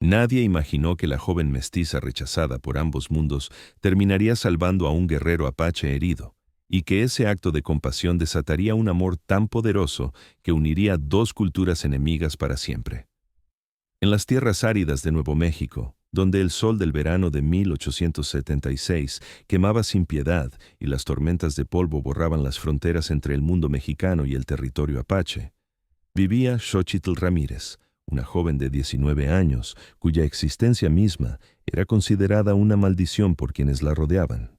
Nadie imaginó que la joven mestiza rechazada por ambos mundos terminaría salvando a un guerrero apache herido, y que ese acto de compasión desataría un amor tan poderoso que uniría dos culturas enemigas para siempre. En las tierras áridas de Nuevo México, donde el sol del verano de 1876 quemaba sin piedad y las tormentas de polvo borraban las fronteras entre el mundo mexicano y el territorio apache, vivía Xochitl Ramírez, una joven de 19 años, cuya existencia misma era considerada una maldición por quienes la rodeaban.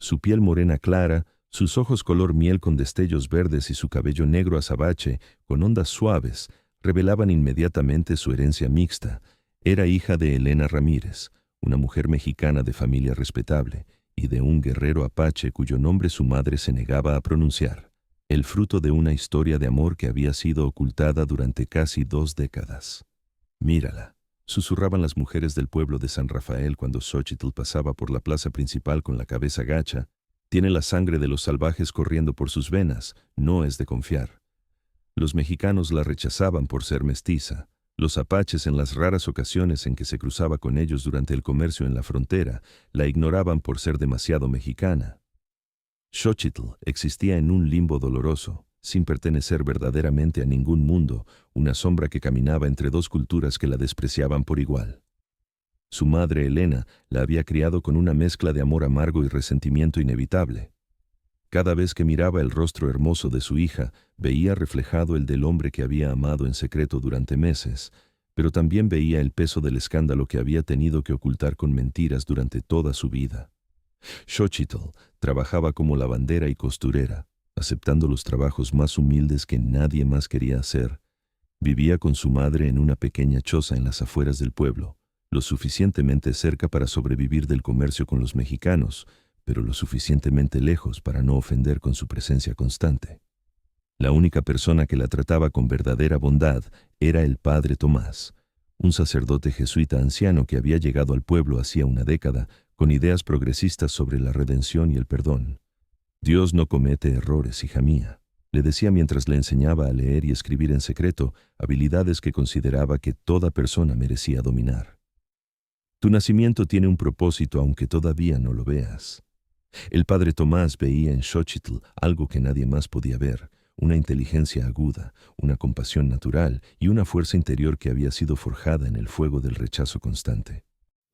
Su piel morena clara, sus ojos color miel con destellos verdes y su cabello negro azabache con ondas suaves revelaban inmediatamente su herencia mixta. Era hija de Elena Ramírez, una mujer mexicana de familia respetable, y de un guerrero apache cuyo nombre su madre se negaba a pronunciar, el fruto de una historia de amor que había sido ocultada durante casi 2 décadas. «Mírala», susurraban las mujeres del pueblo de San Rafael cuando Xochitl pasaba por la plaza principal con la cabeza gacha. «Tiene la sangre de los salvajes corriendo por sus venas, no es de confiar». Los mexicanos la rechazaban por ser mestiza. Los apaches, en las raras ocasiones en que se cruzaba con ellos durante el comercio en la frontera, la ignoraban por ser demasiado mexicana. Xochitl existía en un limbo doloroso, sin pertenecer verdaderamente a ningún mundo, una sombra que caminaba entre dos culturas que la despreciaban por igual. Su madre, Elena, la había criado con una mezcla de amor amargo y resentimiento inevitable. Cada vez que miraba el rostro hermoso de su hija, veía reflejado el del hombre que había amado en secreto durante meses, pero también veía el peso del escándalo que había tenido que ocultar con mentiras durante toda su vida. Xochitl trabajaba como lavandera y costurera, aceptando los trabajos más humildes que nadie más quería hacer. Vivía con su madre en una pequeña choza en las afueras del pueblo, lo suficientemente cerca para sobrevivir del comercio con los mexicanos, pero lo suficientemente lejos para no ofender con su presencia constante. La única persona que la trataba con verdadera bondad era el padre Tomás, un sacerdote jesuita anciano que había llegado al pueblo hacía una década con ideas progresistas sobre la redención y el perdón. «Dios no comete errores, hija mía», le decía mientras le enseñaba a leer y escribir en secreto, habilidades que consideraba que toda persona merecía dominar. «Tu nacimiento tiene un propósito aunque todavía no lo veas». El padre Tomás veía en Xochitl algo que nadie más podía ver, una inteligencia aguda, una compasión natural y una fuerza interior que había sido forjada en el fuego del rechazo constante.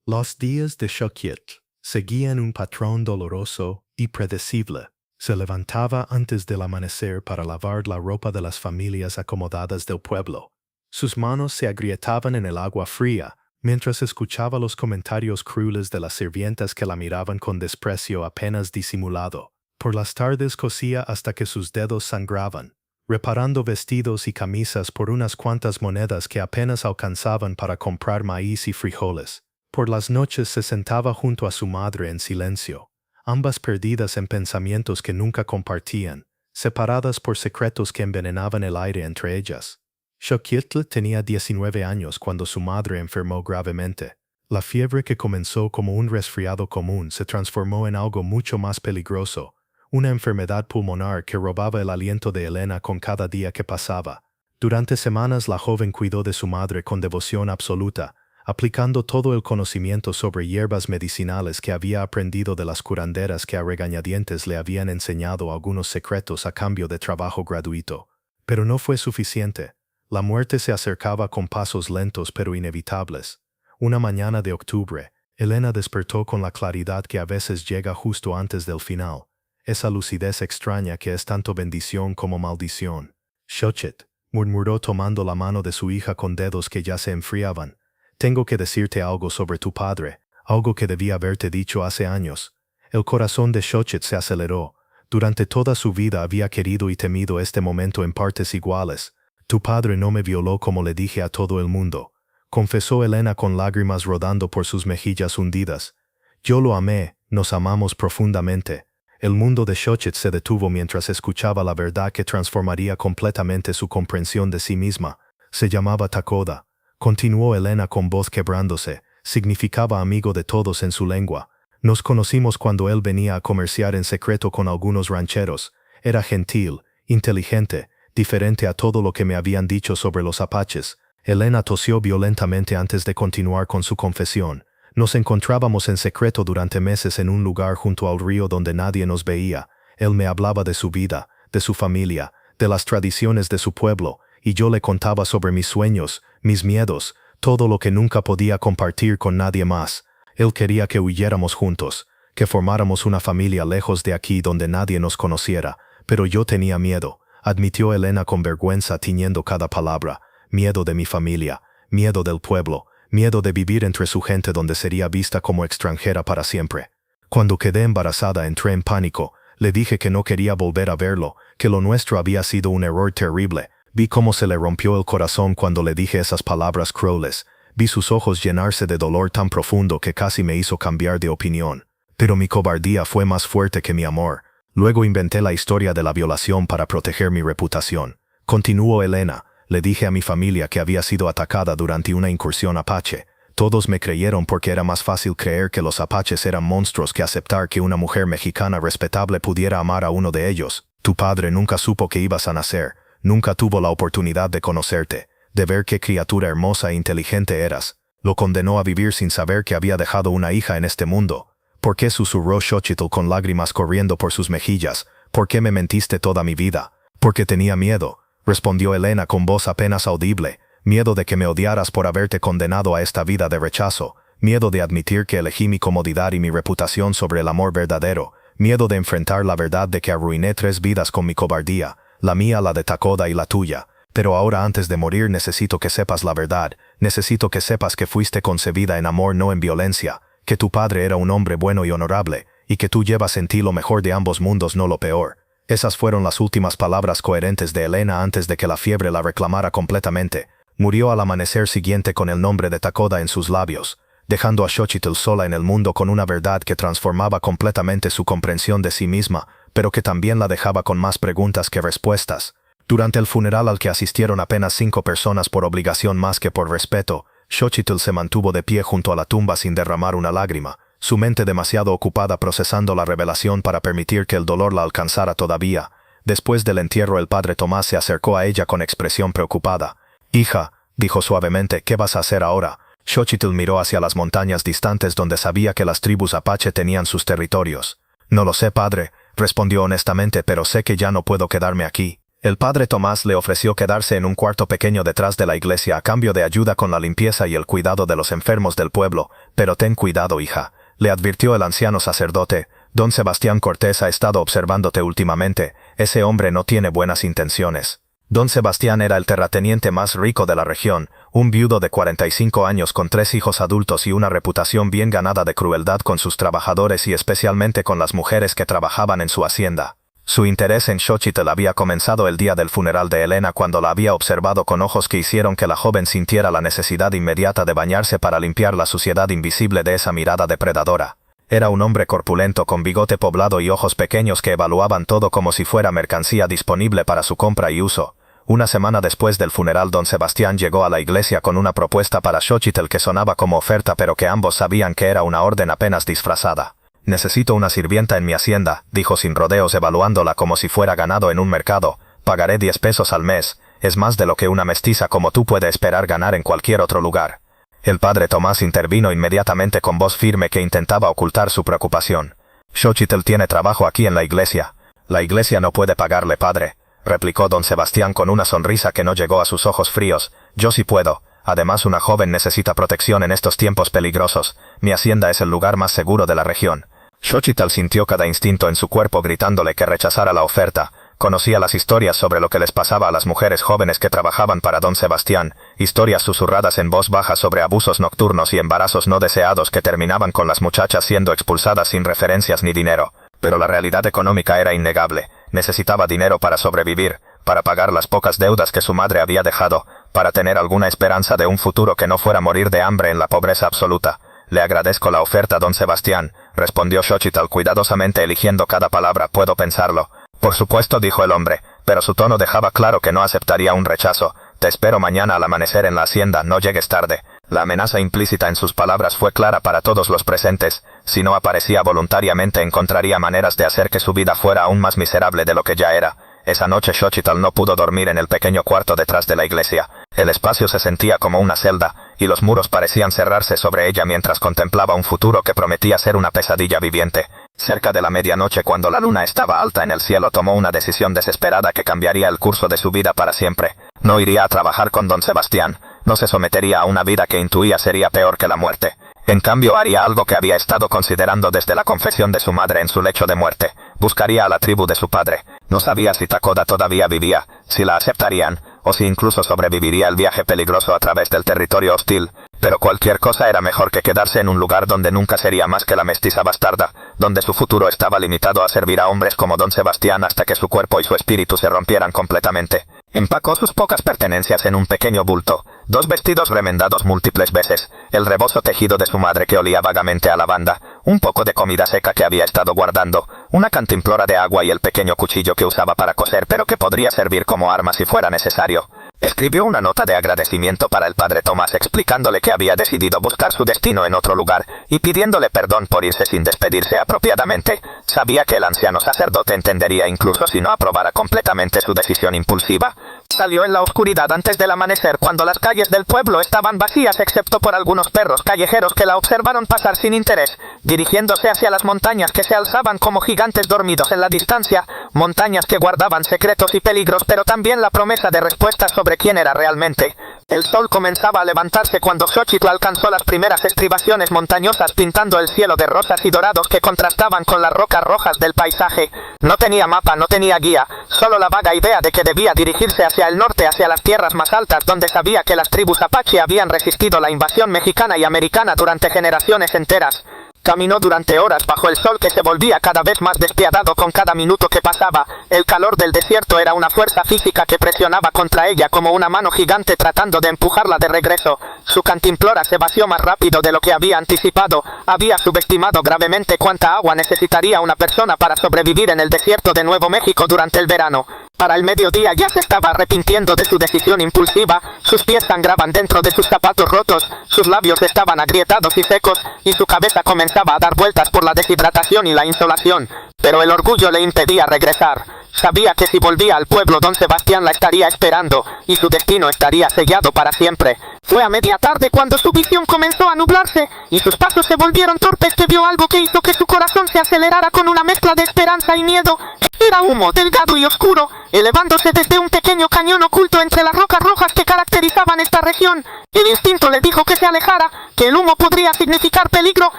Los días de Xochitl seguían un patrón doloroso y predecible. Se levantaba antes del amanecer para lavar la ropa de las familias acomodadas del pueblo. Sus manos se agrietaban en el agua fría, mientras escuchaba los comentarios crueles de las sirvientas que la miraban con desprecio apenas disimulado. Por las tardes cosía hasta que sus dedos sangraban, reparando vestidos y camisas por unas cuantas monedas que apenas alcanzaban para comprar maíz y frijoles. Por las noches se sentaba junto a su madre en silencio, ambas perdidas en pensamientos que nunca compartían, separadas por secretos que envenenaban el aire entre ellas. Xochitl tenía 19 años cuando su madre enfermó gravemente. La fiebre que comenzó como un resfriado común se transformó en algo mucho más peligroso, una enfermedad pulmonar que robaba el aliento de Elena con cada día que pasaba. Durante semanas la joven cuidó de su madre con devoción absoluta, aplicando todo el conocimiento sobre hierbas medicinales que había aprendido de las curanderas que a regañadientes le habían enseñado algunos secretos a cambio de trabajo gratuito. Pero no fue suficiente. La muerte se acercaba con pasos lentos pero inevitables. Una mañana de octubre, Elena despertó con la claridad que a veces llega justo antes del final, esa lucidez extraña que es tanto bendición como maldición. «Xochitl», murmuró tomando la mano de su hija con dedos que ya se enfriaban, «tengo que decirte algo sobre tu padre, algo que debía haberte dicho hace años». El corazón de Xochitl se aceleró. Durante toda su vida había querido y temido este momento en partes iguales. «Tu padre no me violó como le dije a todo el mundo», confesó Elena con lágrimas rodando por sus mejillas hundidas. «Yo lo amé, nos amamos profundamente». El mundo de Xochitl se detuvo mientras escuchaba la verdad que transformaría completamente su comprensión de sí misma. Se llamaba Takoda. Continuó Elena con voz quebrándose. Significaba amigo de todos en su lengua. Nos conocimos cuando él venía a comerciar en secreto con algunos rancheros. Era gentil, inteligente, diferente a todo lo que me habían dicho sobre los apaches. Elena tosió violentamente antes de continuar con su confesión. Nos encontrábamos en secreto durante meses en un lugar junto al río donde nadie nos veía. Él me hablaba de su vida, de su familia, de las tradiciones de su pueblo, y yo le contaba sobre mis sueños, mis miedos, todo lo que nunca podía compartir con nadie más. Él quería que huyéramos juntos, que formáramos una familia lejos de aquí donde nadie nos conociera, pero yo tenía miedo, admitió Elena con vergüenza tiñendo cada palabra. Miedo de mi familia, miedo del pueblo, miedo de vivir entre su gente donde sería vista como extranjera para siempre. Cuando quedé embarazada entré en pánico, le dije que no quería volver a verlo, que lo nuestro había sido un error terrible. Vi cómo se le rompió el corazón cuando le dije esas palabras crueles. Vi sus ojos llenarse de dolor tan profundo que casi me hizo cambiar de opinión. Pero mi cobardía fue más fuerte que mi amor. Luego inventé la historia de la violación para proteger mi reputación. Continuó Elena. Le dije a mi familia que había sido atacada durante una incursión apache. Todos me creyeron porque era más fácil creer que los apaches eran monstruos que aceptar que una mujer mexicana respetable pudiera amar a uno de ellos. Tu padre nunca supo que ibas a nacer. Nunca tuvo la oportunidad de conocerte, de ver qué criatura hermosa e inteligente eras. Lo condenó a vivir sin saber que había dejado una hija en este mundo. ¿Por qué susurró Xochitl con lágrimas corriendo por sus mejillas? ¿Por qué me mentiste toda mi vida? Porque tenía miedo, respondió Elena con voz apenas audible. Miedo de que me odiaras por haberte condenado a esta vida de rechazo. Miedo de admitir que elegí mi comodidad y mi reputación sobre el amor verdadero. Miedo de enfrentar la verdad de que arruiné 3 vidas con mi cobardía. La mía, la de Takoda y la tuya. Pero ahora antes de morir necesito que sepas la verdad. Necesito que sepas que fuiste concebida en amor, no en violencia. Que tu padre era un hombre bueno y honorable. Y que tú llevas en ti lo mejor de ambos mundos, no lo peor. Esas fueron las últimas palabras coherentes de Elena antes de que la fiebre la reclamara completamente. Murió al amanecer siguiente con el nombre de Takoda en sus labios, dejando a Xochitl sola en el mundo con una verdad que transformaba completamente su comprensión de sí misma, pero que también la dejaba con más preguntas que respuestas. Durante el funeral al que asistieron apenas 5 personas por obligación más que por respeto, Xochitl se mantuvo de pie junto a la tumba sin derramar una lágrima, su mente demasiado ocupada procesando la revelación para permitir que el dolor la alcanzara todavía. Después del entierro el padre Tomás se acercó a ella con expresión preocupada. «Hija», dijo suavemente, «¿qué vas a hacer ahora?» Xochitl miró hacia las montañas distantes donde sabía que las tribus apache tenían sus territorios. «No lo sé, padre», respondió honestamente, «pero sé que ya no puedo quedarme aquí». El padre Tomás le ofreció quedarse en un cuarto pequeño detrás de la iglesia a cambio de ayuda con la limpieza y el cuidado de los enfermos del pueblo. «Pero ten cuidado, hija», le advirtió el anciano sacerdote. «Don Sebastián Cortés ha estado observándote últimamente. Ese hombre no tiene buenas intenciones». Don Sebastián era el terrateniente más rico de la región, un viudo de 45 años con 3 hijos adultos y una reputación bien ganada de crueldad con sus trabajadores y especialmente con las mujeres que trabajaban en su hacienda. Su interés en Xochitl había comenzado el día del funeral de Elena cuando la había observado con ojos que hicieron que la joven sintiera la necesidad inmediata de bañarse para limpiar la suciedad invisible de esa mirada depredadora. Era un hombre corpulento con bigote poblado y ojos pequeños que evaluaban todo como si fuera mercancía disponible para su compra y uso. Una semana después del funeral, don Sebastián llegó a la iglesia con una propuesta para Xochitl que sonaba como oferta pero que ambos sabían que era una orden apenas disfrazada. «Necesito una sirvienta en mi hacienda», dijo sin rodeos evaluándola como si fuera ganado en un mercado. «Pagaré 10 pesos al mes. Es más de lo que una mestiza como tú puede esperar ganar en cualquier otro lugar». El padre Tomás intervino inmediatamente con voz firme que intentaba ocultar su preocupación. «Xochitl tiene trabajo aquí en la iglesia». «La iglesia no puede pagarle, padre», replicó don Sebastián con una sonrisa que no llegó a sus ojos fríos. «Yo sí puedo. Además, una joven necesita protección en estos tiempos peligrosos. Mi hacienda es el lugar más seguro de la región». Xochitl sintió cada instinto en su cuerpo gritándole que rechazara la oferta. Conocía las historias sobre lo que les pasaba a las mujeres jóvenes que trabajaban para don Sebastián, historias susurradas en voz baja sobre abusos nocturnos y embarazos no deseados que terminaban con las muchachas siendo expulsadas sin referencias ni dinero. Pero la realidad económica era innegable. Necesitaba dinero para sobrevivir, para pagar las pocas deudas que su madre había dejado, para tener alguna esperanza de un futuro que no fuera morir de hambre en la pobreza absoluta. «Le agradezco la oferta, don Sebastián», respondió Xochitl cuidadosamente eligiendo cada palabra. «Puedo pensarlo». «Por supuesto», dijo el hombre, pero su tono dejaba claro que no aceptaría un rechazo. «Te espero mañana al amanecer en la hacienda, no llegues tarde». La amenaza implícita en sus palabras fue clara para todos los presentes. Si no aparecía voluntariamente encontraría maneras de hacer que su vida fuera aún más miserable de lo que ya era. Esa noche Xochitl no pudo dormir en el pequeño cuarto detrás de la iglesia. El espacio se sentía como una celda, y los muros parecían cerrarse sobre ella mientras contemplaba un futuro que prometía ser una pesadilla viviente. Cerca de la medianoche, cuando la luna estaba alta en el cielo, tomó una decisión desesperada que cambiaría el curso de su vida para siempre. No iría a trabajar con don Sebastián, no se sometería a una vida que intuía sería peor que la muerte. En cambio, haría algo que había estado considerando desde la confesión de su madre en su lecho de muerte. Buscaría a la tribu de su padre. No sabía si Takoda todavía vivía, si la aceptarían, o si incluso sobreviviría el viaje peligroso a través del territorio hostil. Pero cualquier cosa era mejor que quedarse en un lugar donde nunca sería más que la mestiza bastarda, donde su futuro estaba limitado a servir a hombres como don Sebastián hasta que su cuerpo y su espíritu se rompieran completamente. Empacó sus pocas pertenencias en un pequeño bulto, 2 vestidos remendados múltiples veces, el rebozo tejido de su madre que olía vagamente a lavanda, un poco de comida seca que había estado guardando, una cantimplora de agua y el pequeño cuchillo que usaba para coser pero que podría servir como arma si fuera necesario. Escribió una nota de agradecimiento para el padre Tomás explicándole que había decidido buscar su destino en otro lugar y pidiéndole perdón por irse sin despedirse apropiadamente. Sabía que el anciano sacerdote entendería incluso si no aprobara completamente su decisión impulsiva. Salió en la oscuridad antes del amanecer cuando las calles del pueblo estaban vacías excepto por algunos perros callejeros que la observaron pasar sin interés, dirigiéndose hacia las montañas que se alzaban como gigantes dormidos en la distancia, montañas que guardaban secretos y peligros pero también la promesa de respuestas sobre quién era realmente. El sol comenzaba a levantarse cuando Xochitl alcanzó las primeras estribaciones montañosas pintando el cielo de rosas y dorados que contrastaban con las rocas rojas del paisaje. No tenía mapa, no tenía guía, solo la vaga idea de que debía dirigirse hacia el norte, hacia las tierras más altas donde sabía que las tribus apache habían resistido la invasión mexicana y americana durante generaciones enteras. Caminó durante horas bajo el sol que se volvía cada vez más despiadado con cada minuto que pasaba. El calor del desierto era una fuerza física que presionaba contra ella como una mano gigante tratando de empujarla de regreso. Su cantimplora se vació más rápido de lo que había anticipado. Había subestimado gravemente cuánta agua necesitaría una persona para sobrevivir en el desierto de Nuevo México durante el verano. Para el mediodía ya se estaba arrepintiendo de su decisión impulsiva, sus pies sangraban dentro de sus zapatos rotos, sus labios estaban agrietados y secos, y su cabeza comenzaba a dar vueltas por la deshidratación y la insolación. Pero el orgullo le impedía regresar. Sabía que si volvía al pueblo don Sebastián la estaría esperando, y su destino estaría sellado para siempre. Fue a media tarde cuando su visión comenzó a nublarse, y sus pasos se volvieron torpes que vio algo que hizo que su corazón se acelerara con una mezcla de esperanza y miedo. Era humo delgado y oscuro, elevándose desde un pequeño cañón oculto entre las rocas rojas que caracterizaban esta región. El instinto le dijo que se alejara, que el humo podría significar peligro,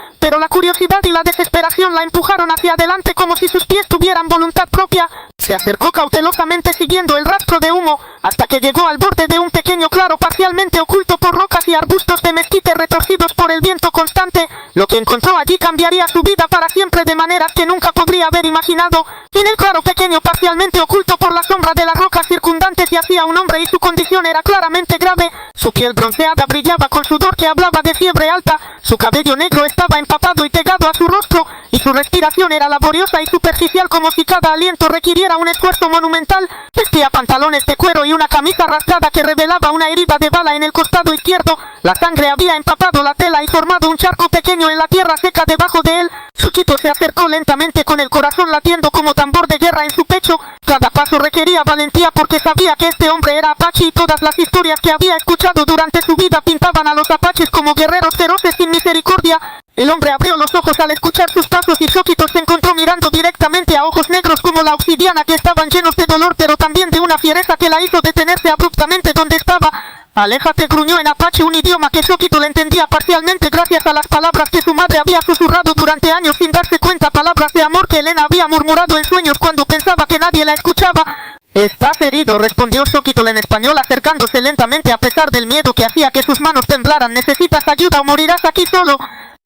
pero la curiosidad y la desesperación la empujaron hacia adelante como si sus pies tuvieran voluntad propia. Se acercó cautelosamente siguiendo el rastro de humo, hasta que llegó al borde de un pequeño claro parcialmente oculto por rocas y arbustos de mezquite retorcidos por el viento constante. Lo que encontró allí cambiaría su vida para siempre de maneras que nunca podría haber imaginado. En el claro pequeño parcialmente oculto por la sombra de las rocas circundantes yacía un hombre y su condición era claramente grave. Su piel bronceada brillaba con sudor que hablaba de fiebre alta, su cabello negro estaba empapado y pegado a su rostro, y su respiración era laboriosa y superficial como si cada aliento requiriera un esfuerzo monumental. Vestía pantalones de cuero y una camisa rasgada que revelaba una herida de bala en el costado izquierdo. La sangre había empapado la tela y formado un charco pequeño en la tierra seca debajo de él. Xochitl se acercó lentamente con el corazón latiendo como tambor de guerra en su pecho. Cada paso requería valentía porque sabía que este hombre era apache y todas las historias que había escuchado durante su vida pintaban a los apaches como guerreros feroces sin misericordia. El hombre abrió los ojos al escuchar sus pasos y Xochitl se encontró mirando directamente a ojos negros como la obsidiana que estaban llenos de dolor pero también de una fiereza que la hizo detenerse abruptamente donde estaba. Aléjate, gruñó en apache, un idioma que Xochitl entendía parcialmente gracias a las palabras que su madre había susurrado durante años sin darse cuenta, palabras de amor que Elena había murmurado en sueños cuando pensaba que nadie la escuchaba. Estás herido, respondió Xochitl en español acercándose lentamente a pesar del miedo que hacía que sus manos temblaran. ¿Necesitas ayuda o morirás aquí solo?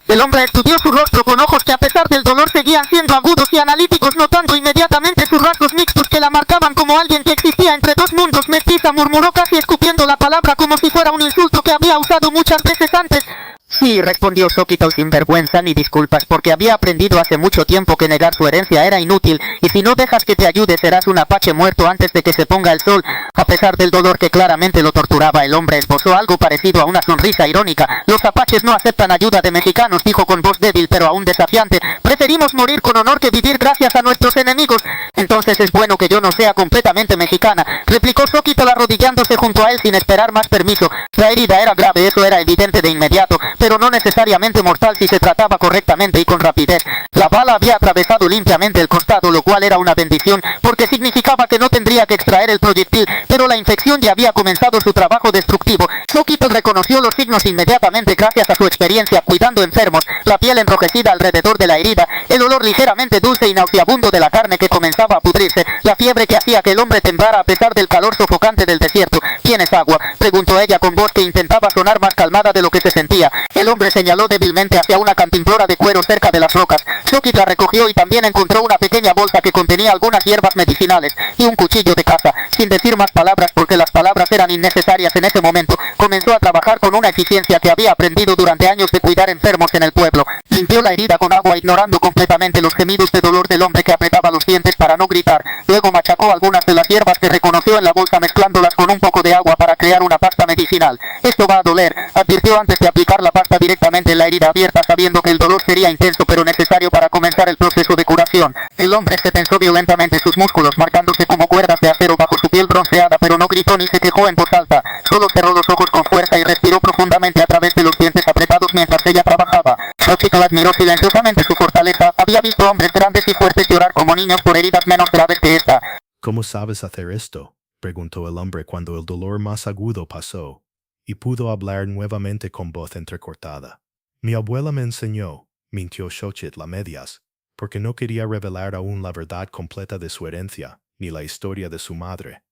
El hombre estudió su rostro con ojos que a pesar del dolor seguían siendo agudos y analíticos, notando inmediatamente sus rasgos mixtos que la marcaban como alguien que existía entre dos mundos. Mestiza, murmuró casi escupiendo la palabra como si fuera un insulto que había usado muchas veces antes. Sí, respondió Sokito sin vergüenza ni disculpas, porque había aprendido hace mucho tiempo que negar su herencia era inútil, y si no dejas que te ayude serás un apache muerto antes de que se ponga el sol. A pesar del dolor que claramente lo torturaba, el hombre esbozó algo parecido a una sonrisa irónica. Los apaches no aceptan ayuda de mexicanos, dijo con voz débil pero aún desafiante. Preferimos morir con honor que vivir gracias a nuestros enemigos. Entonces es bueno que yo no sea completamente mexicana, replicó Sokito arrodillándose junto a él sin esperar más permiso. La herida era grave, eso era evidente de inmediato, pero no necesariamente mortal si se trataba correctamente y con rapidez. La bala había atravesado limpiamente el costado, lo cual era una bendición, porque significaba que no tendría que extraer el proyectil, pero la infección ya había comenzado su trabajo destructivo. Sokito reconoció los signos inmediatamente gracias a su experiencia cuidando enfermos, la piel enrojecida alrededor de la herida, el olor ligeramente dulce y nauseabundo de la carne que comenzaba a pudrirse, la fiebre que hacía que el hombre temblara a pesar del calor sofocante del desierto. ¿Tienes agua?, preguntó ella con voz que intentaba sonar más calmada de lo que se sentía. El hombre señaló débilmente hacia una cantimplora de cuero cerca de las rocas. Sokito la recogió y también encontró una pequeña bolsa que contenía algunas hierbas medicinales y un cuchillo de caza. Sin decir más palabras, porque las palabras eran innecesarias en ese momento, comenzó a trabajar con una eficiencia que había aprendido durante años de cuidar enfermos en el pueblo. Limpió la herida con agua ignorando completamente los gemidos de dolor del hombre que apretaba los dientes para no gritar. Luego machacó algunas de las hierbas que reconoció en la bolsa mezclándolas con un poco de agua para crear una pasta medicinal. Esto va a doler, advirtió antes de aplicar la pasta directamente en la herida abierta, sabiendo que el dolor sería intenso pero necesario para comenzar el proceso de curación. El hombre se tensó violentamente, sus músculos marcándose como cuerdas de acero bajo su piel bronceada, pero no gritó ni se quejó en voz alta. Solo cerró los ojos con fuerza y respiró profundamente a través de los dientes apretados mientras ella trabajaba. Sokito admiró silenciosamente su fortaleza. Había visto hombres grandes y fuertes llorar como niños por heridas menos graves que esta. ¿Cómo sabes hacer esto?, preguntó el hombre cuando el dolor más agudo pasó, y pudo hablar nuevamente con voz entrecortada. Mi abuela me enseñó, mintió Xochitl a medias, porque no quería revelar aún la verdad completa de su herencia, ni la historia de su madre.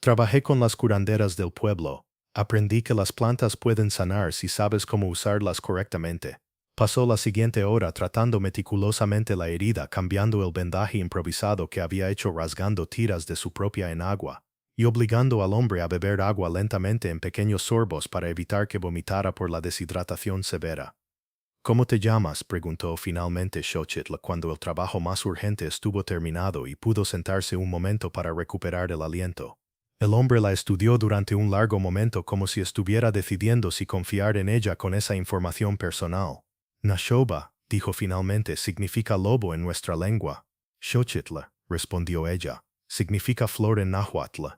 Trabajé con las curanderas del pueblo. Aprendí que las plantas pueden sanar si sabes cómo usarlas correctamente. Pasó la siguiente hora tratando meticulosamente la herida, cambiando el vendaje improvisado que había hecho rasgando tiras de su propia enagua, y obligando al hombre a beber agua lentamente en pequeños sorbos para evitar que vomitara por la deshidratación severa. ¿Cómo te llamas?, preguntó finalmente Xochitl cuando el trabajo más urgente estuvo terminado y pudo sentarse un momento para recuperar el aliento. El hombre la estudió durante un largo momento como si estuviera decidiendo si confiar en ella con esa información personal. Nashoba, dijo finalmente, significa lobo en nuestra lengua. Xochitl, respondió ella, significa flor en náhuatl.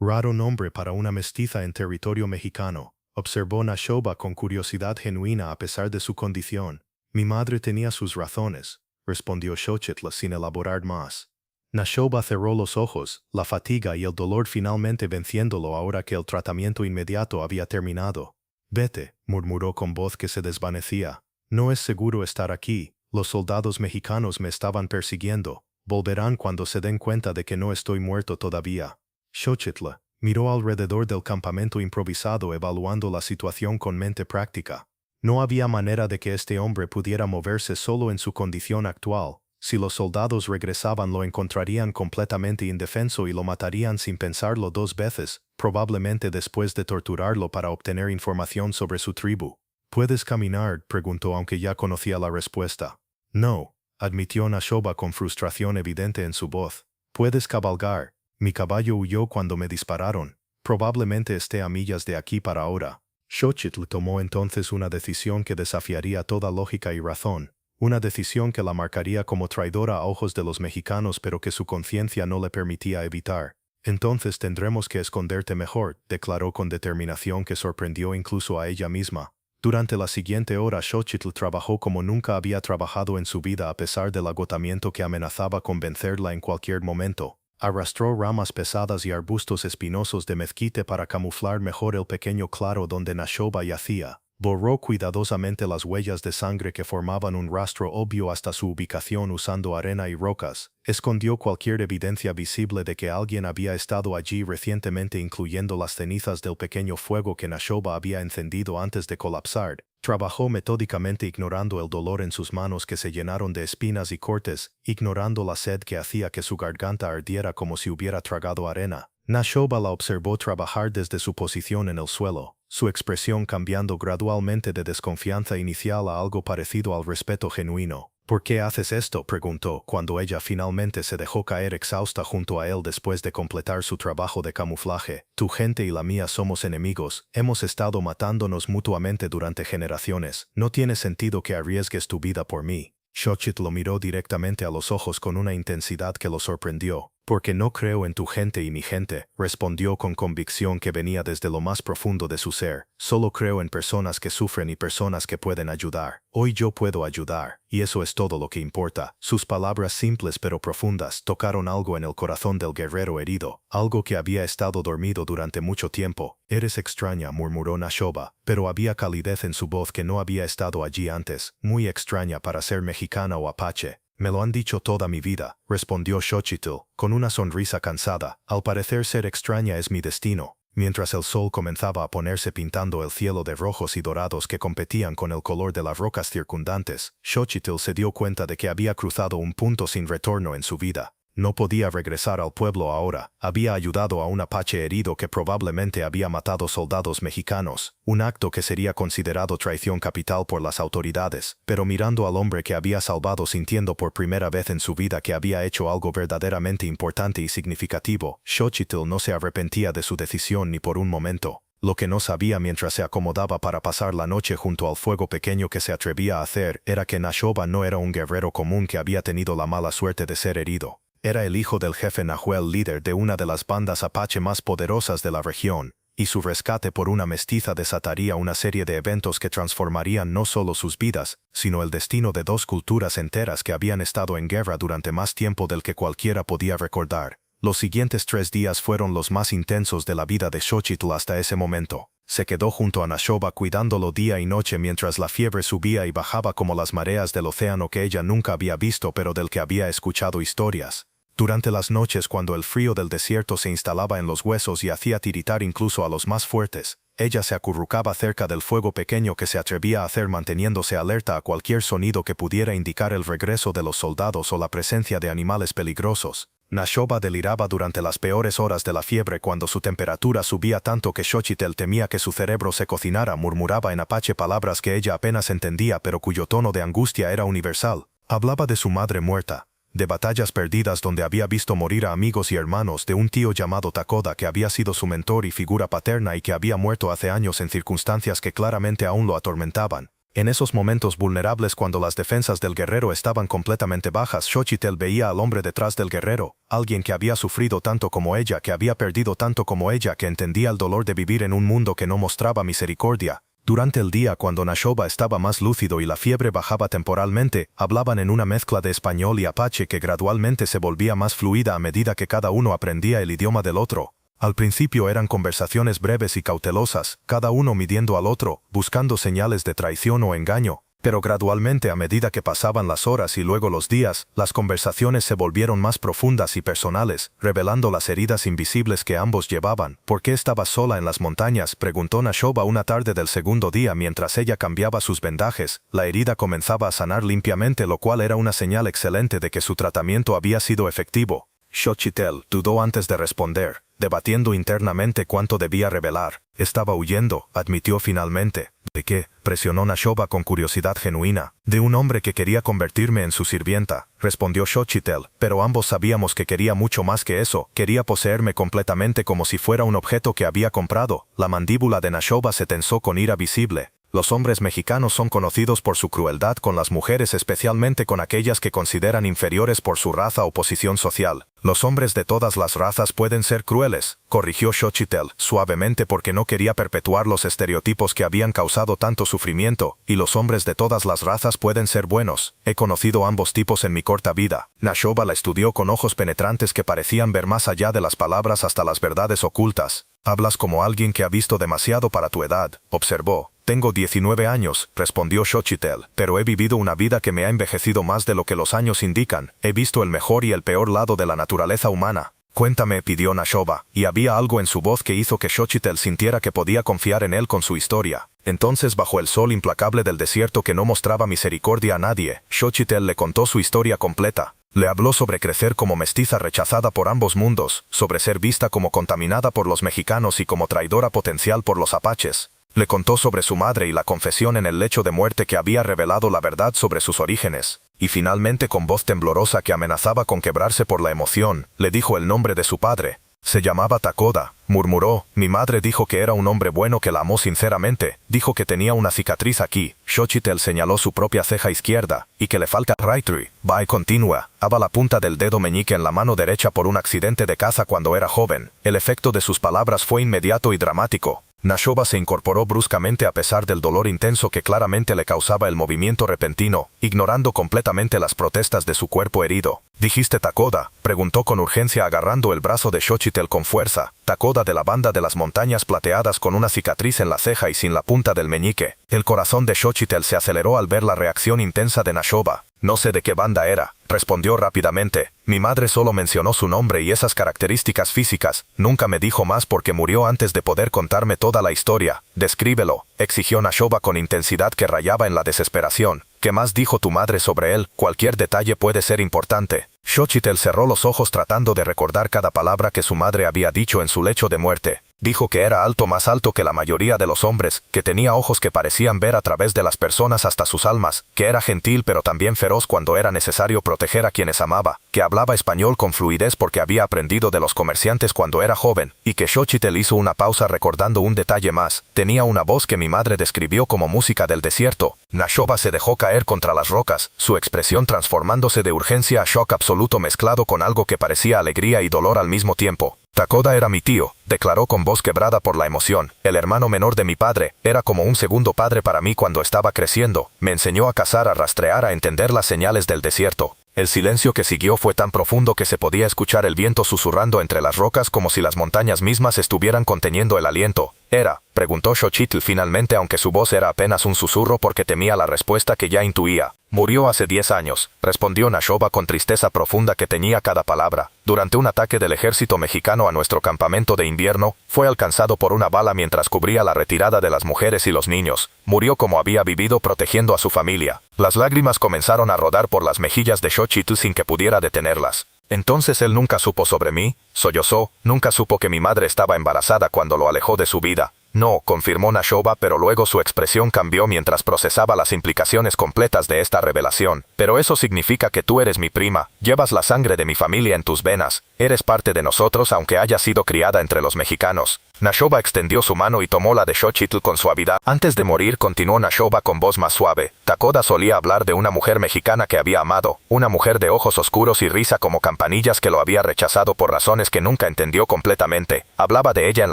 Raro nombre para una mestiza en territorio mexicano, observó Nashoba con curiosidad genuina a pesar de su condición. Mi madre tenía sus razones, respondió Xochitl sin elaborar más. Nashoba cerró los ojos, la fatiga y el dolor finalmente venciéndolo ahora que el tratamiento inmediato había terminado. Vete, murmuró con voz que se desvanecía. No es seguro estar aquí, los soldados mexicanos me estaban persiguiendo, volverán cuando se den cuenta de que no estoy muerto todavía. Xochitl miró alrededor del campamento improvisado evaluando la situación con mente práctica. No había manera de que este hombre pudiera moverse solo en su condición actual. Si los soldados regresaban lo encontrarían completamente indefenso y lo matarían sin pensarlo dos veces, probablemente después de torturarlo para obtener información sobre su tribu. ¿Puedes caminar?, preguntó aunque ya conocía la respuesta. No, admitió Nashoba con frustración evidente en su voz. ¿Puedes cabalgar? Mi caballo huyó cuando me dispararon. Probablemente esté a millas de aquí para ahora. Xochitl tomó entonces una decisión que desafiaría toda lógica y razón. Una decisión que la marcaría como traidora a ojos de los mexicanos pero que su conciencia no le permitía evitar. Entonces tendremos que esconderte mejor, declaró con determinación que sorprendió incluso a ella misma. Durante la siguiente hora Xochitl trabajó como nunca había trabajado en su vida a pesar del agotamiento que amenazaba con vencerla en cualquier momento. Arrastró ramas pesadas y arbustos espinosos de mezquite para camuflar mejor el pequeño claro donde Nashoba yacía. Borró cuidadosamente las huellas de sangre que formaban un rastro obvio hasta su ubicación usando arena y rocas. Escondió cualquier evidencia visible de que alguien había estado allí recientemente, incluyendo las cenizas del pequeño fuego que Nashoba había encendido antes de colapsar. Trabajó metódicamente ignorando el dolor en sus manos que se llenaron de espinas y cortes, ignorando la sed que hacía que su garganta ardiera como si hubiera tragado arena. Nashoba la observó trabajar desde su posición en el suelo. su expresión cambiando gradualmente de desconfianza inicial a algo parecido al respeto genuino. ¿Por qué haces esto?, preguntó, cuando ella finalmente se dejó caer exhausta junto a él después de completar su trabajo de camuflaje. Tu gente y la mía somos enemigos, hemos estado matándonos mutuamente durante generaciones, no tiene sentido que arriesgues tu vida por mí. Xochitl lo miró directamente a los ojos con una intensidad que lo sorprendió. Porque no creo en tu gente y mi gente, respondió con convicción que venía desde lo más profundo de su ser. Solo creo en personas que sufren y personas que pueden ayudar. Hoy yo puedo ayudar, y eso es todo lo que importa. Sus palabras simples pero profundas tocaron algo en el corazón del guerrero herido, algo que había estado dormido durante mucho tiempo. Eres extraña, murmuró Nashoba, pero había calidez en su voz que no había estado allí antes, muy extraña para ser mexicana o apache. Me lo han dicho toda mi vida, respondió Xochitl, con una sonrisa cansada. Al parecer ser extraña es mi destino. Mientras el sol comenzaba a ponerse pintando el cielo de rojos y dorados que competían con el color de las rocas circundantes, Xochitl se dio cuenta de que había cruzado un punto sin retorno en su vida. No podía regresar al pueblo ahora. Había ayudado a un apache herido que probablemente había matado soldados mexicanos, un acto que sería considerado traición capital por las autoridades, pero mirando al hombre que había salvado sintiendo por primera vez en su vida que había hecho algo verdaderamente importante y significativo, Xochitl no se arrepentía de su decisión ni por un momento. Lo que no sabía mientras se acomodaba para pasar la noche junto al fuego pequeño que se atrevía a hacer era que Nashoba no era un guerrero común que había tenido la mala suerte de ser herido. Era el hijo del jefe Nahuel, líder de una de las bandas apache más poderosas de la región, y su rescate por una mestiza desataría una serie de eventos que transformarían no solo sus vidas, sino el destino de dos culturas enteras que habían estado en guerra durante más tiempo del que cualquiera podía recordar. Los siguientes 3 días fueron los más intensos de la vida de Xochitl hasta ese momento. Se quedó junto a Nashoba cuidándolo día y noche mientras la fiebre subía y bajaba como las mareas del océano que ella nunca había visto pero del que había escuchado historias. Durante las noches cuando el frío del desierto se instalaba en los huesos y hacía tiritar incluso a los más fuertes, ella se acurrucaba cerca del fuego pequeño que se atrevía a hacer manteniéndose alerta a cualquier sonido que pudiera indicar el regreso de los soldados o la presencia de animales peligrosos. Nashoba deliraba durante las peores horas de la fiebre cuando su temperatura subía tanto que Xochitl temía que su cerebro se cocinara. Murmuraba en apache palabras que ella apenas entendía pero cuyo tono de angustia era universal. Hablaba de su madre muerta, de batallas perdidas donde había visto morir a amigos y hermanos, de un tío llamado Takoda que había sido su mentor y figura paterna y que había muerto hace años en circunstancias que claramente aún lo atormentaban. En esos momentos vulnerables cuando las defensas del guerrero estaban completamente bajas, Xochitl veía al hombre detrás del guerrero, alguien que había sufrido tanto como ella, que había perdido tanto como ella, que entendía el dolor de vivir en un mundo que no mostraba misericordia. Durante el día, cuando Nashoba estaba más lúcido y la fiebre bajaba temporalmente, hablaban en una mezcla de español y apache que gradualmente se volvía más fluida a medida que cada uno aprendía el idioma del otro. Al principio eran conversaciones breves y cautelosas, cada uno midiendo al otro, buscando señales de traición o engaño. Pero gradualmente a medida que pasaban las horas y luego los días, las conversaciones se volvieron más profundas y personales, revelando las heridas invisibles que ambos llevaban. ¿Por qué estabas sola en las montañas?, preguntó Nashoba una tarde del segundo día mientras ella cambiaba sus vendajes. La herida comenzaba a sanar limpiamente, lo cual era una señal excelente de que su tratamiento había sido efectivo. Xochitl dudó antes de responder, debatiendo internamente cuánto debía revelar. Estaba huyendo, admitió finalmente. ¿De qué?, presionó Nashoba con curiosidad genuina. De un hombre que quería convertirme en su sirvienta, respondió Xochitl, pero ambos sabíamos que quería mucho más que eso. Quería poseerme completamente como si fuera un objeto que había comprado. La mandíbula de Nashoba se tensó con ira visible. Los hombres mexicanos son conocidos por su crueldad con las mujeres, especialmente con aquellas que consideran inferiores por su raza o posición social. Los hombres de todas las razas pueden ser crueles, corrigió Xochitl suavemente porque no quería perpetuar los estereotipos que habían causado tanto sufrimiento, y los hombres de todas las razas pueden ser buenos. He conocido ambos tipos en mi corta vida. Nashoba la estudió con ojos penetrantes que parecían ver más allá de las palabras hasta las verdades ocultas. Hablas como alguien que ha visto demasiado para tu edad, observó. Tengo 19 años, respondió Xochitl, pero he vivido una vida que me ha envejecido más de lo que los años indican. He visto el mejor y el peor lado de la naturaleza humana. Cuéntame, pidió Nashoba, y había algo en su voz que hizo que Xochitl sintiera que podía confiar en él con su historia. Entonces, bajo el sol implacable del desierto que no mostraba misericordia a nadie, Xochitl le contó su historia completa. Le habló sobre crecer como mestiza rechazada por ambos mundos, sobre ser vista como contaminada por los mexicanos y como traidora potencial por los apaches. Le contó sobre su madre y la confesión en el lecho de muerte que había revelado la verdad sobre sus orígenes. Y finalmente, con voz temblorosa que amenazaba con quebrarse por la emoción, le dijo el nombre de su padre. Se llamaba Takoda, murmuró. Mi madre dijo que era un hombre bueno que la amó sinceramente. Dijo que tenía una cicatriz aquí. Xochitl señaló su propia ceja izquierda, y que le falta Raitri. Bai continúa. Aba la punta del dedo meñique en la mano derecha por un accidente de caza cuando era joven. El efecto de sus palabras fue inmediato y dramático. Nashoba se incorporó bruscamente a pesar del dolor intenso que claramente le causaba el movimiento repentino, ignorando completamente las protestas de su cuerpo herido. ¿Dijiste Takoda?, preguntó con urgencia agarrando el brazo de Xochitl con fuerza. Takoda de la banda de las montañas plateadas con una cicatriz en la ceja y sin la punta del meñique. El corazón de Xochitl se aceleró al ver la reacción intensa de Nashoba. No sé de qué banda era, respondió rápidamente. Mi madre solo mencionó su nombre y esas características físicas. Nunca me dijo más porque murió antes de poder contarme toda la historia. Descríbelo, exigió Nashoba con intensidad que rayaba en la desesperación. ¿Qué más dijo tu madre sobre él? Cualquier detalle puede ser importante. Xochitl cerró los ojos tratando de recordar cada palabra que su madre había dicho en su lecho de muerte. Dijo que era alto, más alto que la mayoría de los hombres, que tenía ojos que parecían ver a través de las personas hasta sus almas, que era gentil pero también feroz cuando era necesario proteger a quienes amaba, que hablaba español con fluidez porque había aprendido de los comerciantes cuando era joven, y que Xochitl hizo una pausa recordando un detalle más. Tenía una voz que mi madre describió como música del desierto. Nashoba se dejó caer contra las rocas, su expresión transformándose de urgencia a shock absoluto mezclado con algo que parecía alegría y dolor al mismo tiempo. Takoda era mi tío, declaró con voz quebrada por la emoción. El hermano menor de mi padre, era como un segundo padre para mí cuando estaba creciendo. Me enseñó a cazar, a rastrear, a entender las señales del desierto. El silencio que siguió fue tan profundo que se podía escuchar el viento susurrando entre las rocas como si las montañas mismas estuvieran conteniendo el aliento. ¿Era?, preguntó Xochitl finalmente, aunque su voz era apenas un susurro porque temía la respuesta que ya intuía. Murió hace 10 años, respondió Nashoba con tristeza profunda que teñía cada palabra. Durante un ataque del ejército mexicano a nuestro campamento de invierno, fue alcanzado por una bala mientras cubría la retirada de las mujeres y los niños. Murió como había vivido protegiendo a su familia. Las lágrimas comenzaron a rodar por las mejillas de Xochitl sin que pudiera detenerlas. Entonces él nunca supo sobre mí, sollozó, nunca supo que mi madre estaba embarazada cuando lo alejó de su vida. No, confirmó Nashoba, pero luego su expresión cambió mientras procesaba las implicaciones completas de esta revelación. Pero eso significa que tú eres mi prima, llevas la sangre de mi familia en tus venas, eres parte de nosotros aunque hayas sido criada entre los mexicanos. Nashoba extendió su mano y tomó la de Xochitl con suavidad. Antes de morir, continuó Nashoba con voz más suave. Takoda solía hablar de una mujer mexicana que había amado, una mujer de ojos oscuros y risa como campanillas que lo había rechazado por razones que nunca entendió completamente. Hablaba de ella en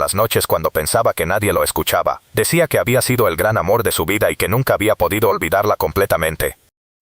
las noches cuando pensaba que nadie lo escuchaba. Decía que había sido el gran amor de su vida y que nunca había podido olvidarla completamente.